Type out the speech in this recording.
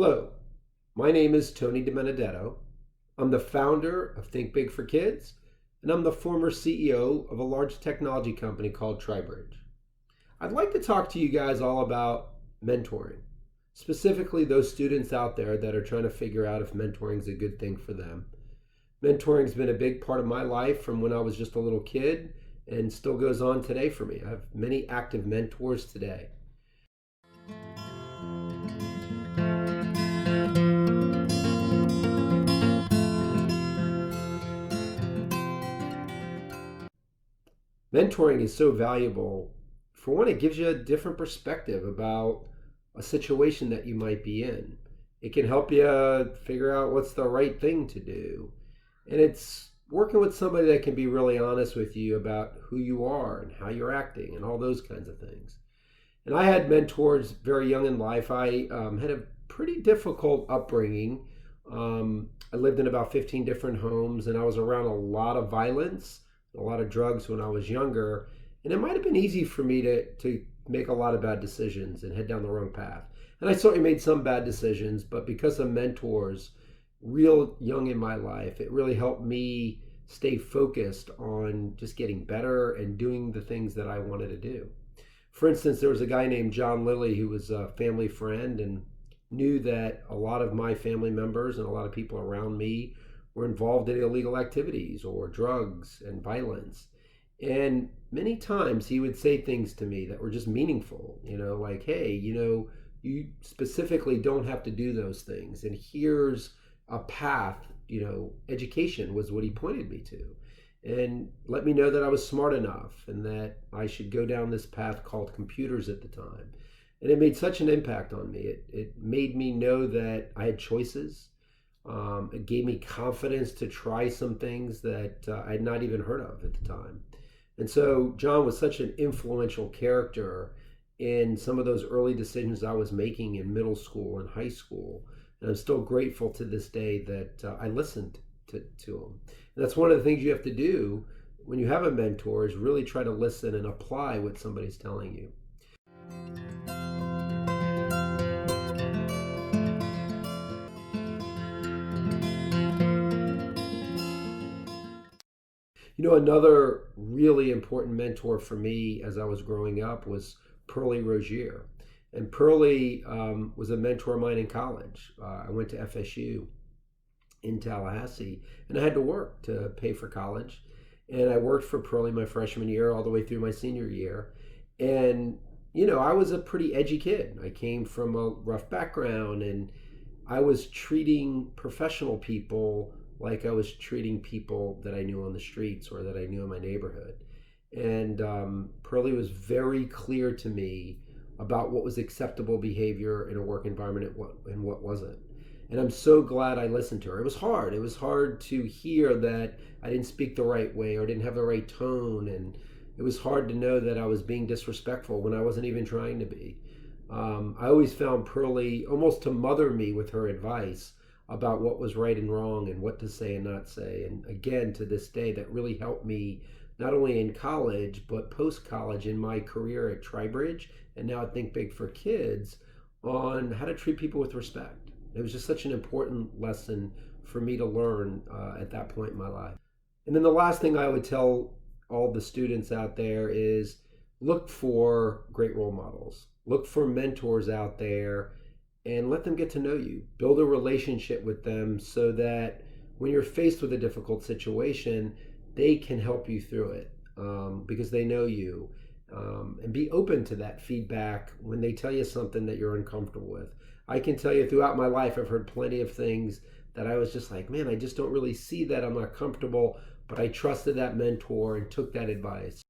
Hello, my name is Tony DiBenedetto. I'm the founder of Think Big for Kids, and I'm the former CEO of a large technology company called Tribridge. I'd like to talk to you guys all about mentoring, specifically those students out there that are trying to figure out if mentoring is a good thing for them. Mentoring has been a big part of my life from when I was just a little kid and still goes on today for me. I have many active mentors today. Mentoring is so valuable. For one, it gives you a different perspective about a situation that you might be in. It can help you figure out what's the right thing to do. And it's working with somebody that can be really honest with you about who you are and how you're acting and all those kinds of things. And I had mentors very young in life. I had a pretty difficult upbringing. I lived in about 15 different homes, and I was around a lot of violence, a lot of drugs when I was younger. And it might have been easy for me to make a lot of bad decisions and head down the wrong path. And I certainly made some bad decisions, but because of mentors, real young in my life, it really helped me stay focused on just getting better and doing the things that I wanted to do. For instance, there was a guy named John Lilly who was a family friend and knew that a lot of my family members and a lot of people around me were involved in illegal activities or drugs and violence. And many times he would say things to me that were just meaningful, like, hey, you specifically don't have to do those things. And here's a path, education was what he pointed me to. And let me know that I was smart enough and that I should go down this path called computers at the time. And it made such an impact on me. It made me know that I had choices. It gave me confidence to try some things that I had not even heard of at the time. And so John was such an influential character in some of those early decisions I was making in middle school and high school. And I'm still grateful to this day that I listened to him. And that's one of the things you have to do when you have a mentor is really try to listen and apply what somebody's telling you. Another really important mentor for me as I was growing up was Pearlie Rogier. And Pearlie was a mentor of mine in college. I went to FSU in Tallahassee, and I had to work to pay for college. And I worked for Pearlie my freshman year all the way through my senior year. And, I was a pretty edgy kid. I came from a rough background, and I was treating professional people like I was treating people that I knew on the streets or that I knew in my neighborhood. And Pearlie was very clear to me about what was acceptable behavior in a work environment and what wasn't. And I'm so glad I listened to her. It was hard. It was hard to hear that I didn't speak the right way or didn't have the right tone. And it was hard to know that I was being disrespectful when I wasn't even trying to be. I always found Pearlie almost to mother me with her advice about what was right and wrong and what to say and not say. And again, to this day, that really helped me not only in college, but post-college in my career at Tribridge and now at Think Big for Kids on how to treat people with respect. It was just such an important lesson for me to learn at that point in my life. And then the last thing I would tell all the students out there is look for great role models. Look for mentors out there and let them get to know you. Build a relationship with them so that when you're faced with a difficult situation, they can help you through it because they know you. And be open to that feedback when they tell you something that you're uncomfortable with. I can tell you throughout my life, I've heard plenty of things that I was just like, man, I just don't really see that. I'm not comfortable, but I trusted that mentor and took that advice.